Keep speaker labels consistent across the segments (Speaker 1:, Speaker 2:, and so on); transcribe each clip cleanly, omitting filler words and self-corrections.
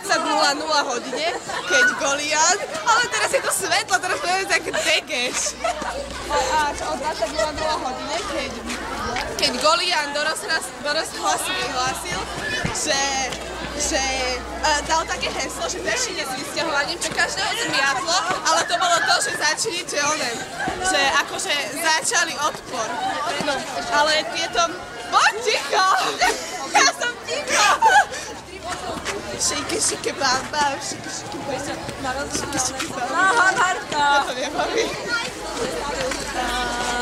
Speaker 1: 20:00 hodine, keď Golian, ale teraz je to svetlo, teraz to je tak degeš. A o 20:00 hodine, keď Golian do rozhlasu vyhlásil, že dal také heslo, že začne s vysťahovaním, že každého zmiatlo, ale to bolo to, že začali, že akože začali odpor. No, ale tieto... Poď ticho! Ja som ticho! Šejke, šejke, bamba, šejke, šejke, bamba, šejke, šejke, bamba. Ja to nebaví.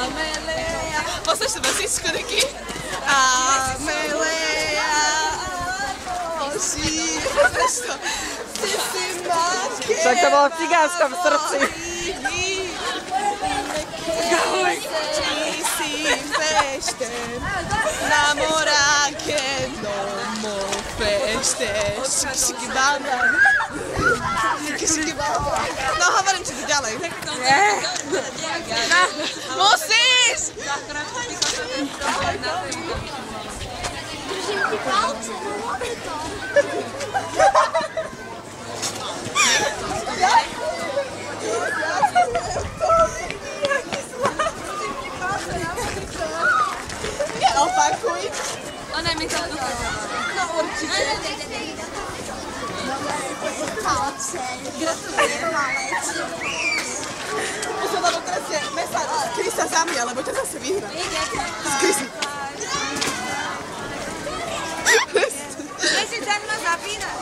Speaker 1: Amelea. Posluš to basičku, Niky? Amelea. Oši. Posluš to. Ty si máke.
Speaker 2: Však to bolo v cigánskom srdci.
Speaker 1: Namoráke, domo, fešteš, šiky bamba. Šiky bamba. No, hovorím ti to ďalej.
Speaker 2: Nie.
Speaker 1: Musíš!
Speaker 3: Držím ti palce, robí to.
Speaker 1: Opakuj.
Speaker 4: Ona mi to
Speaker 1: No určite.
Speaker 3: Palce. Gratulujem, malec.
Speaker 1: Musela do teraz je mesa, skry sa za mňa, lebo ťa zase vyhrá. Skry sa.
Speaker 4: Nechci za mnou zapínať.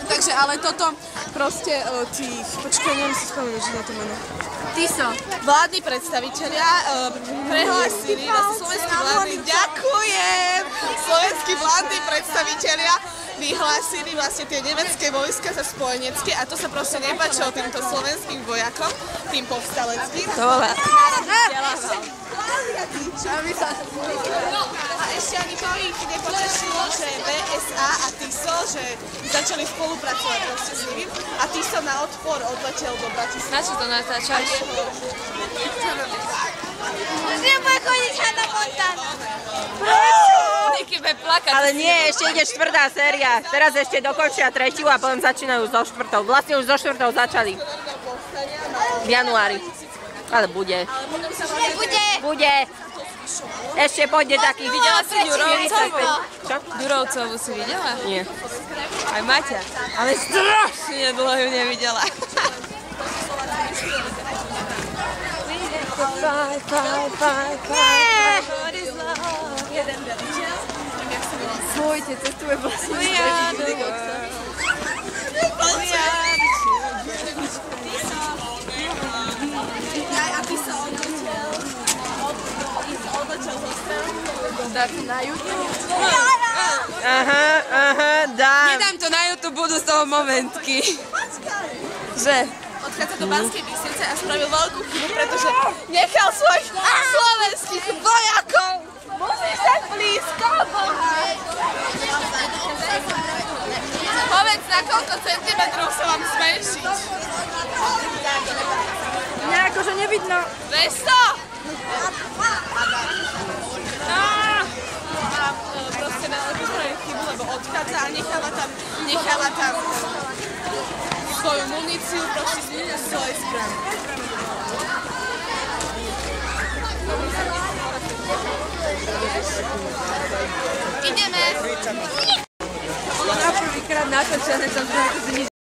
Speaker 1: Takže, ale toto proste tých, počkaj, neviem si spomenúť, že na to meno.
Speaker 4: Tiso.
Speaker 1: Vládni predstavitelia prehlásili, vlastne slovenskí vládni, ďakujem! Slovenskí vládni predstavitelia vyhlásili vlastne tie nemecké vojska za spojenecké a to sa proste nepáčilo týmto slovenským vojakom, tým povstaleckým.
Speaker 2: To bola.
Speaker 1: A ešte ani to ich nepotešilo, že BSA a TISO, že začali spolupracovať proste s nimi a TISO na odpor odletel do Bratislavy.
Speaker 4: Na čo to natáčaš?
Speaker 3: Nebude chodiť Hannah Montana.
Speaker 4: Niky bude plakať.
Speaker 2: Ale nie, ešte ide 4. séria. Teraz ešte dokončia 3. a potom začínajú so 4. Vlastne už so 4. začali. V januári. Ale bude.
Speaker 3: Nebude.
Speaker 2: Bude. Ešte pôjde takých.
Speaker 4: Videla si Ďurovcovú?
Speaker 2: Čo?
Speaker 4: Ďurovcovú si videla?
Speaker 2: Nie.
Speaker 4: Aj Maťa. Ale strašne dlho ju nevidela. Svojte, cestuje vlastne. Na YouTube?
Speaker 2: Aha, dám.
Speaker 4: Nedám to na YouTube, budú z toho momentky. Že?
Speaker 1: Odchádza do Banskej Bystrice a spravil veľkú chybu, pretože nechal svojich slovenských vojakov. Musíš tak blízko, boha. Povedz, na koľko centimetrov sa vám zmenšiť?
Speaker 2: Nejako, že nevidno.
Speaker 1: 200? A proste na letu spravil chybu, lebo odchádza a necháva tam svoju muníciu proste z svojej strany. Ideme!
Speaker 4: Na prvýkrát natočené, som to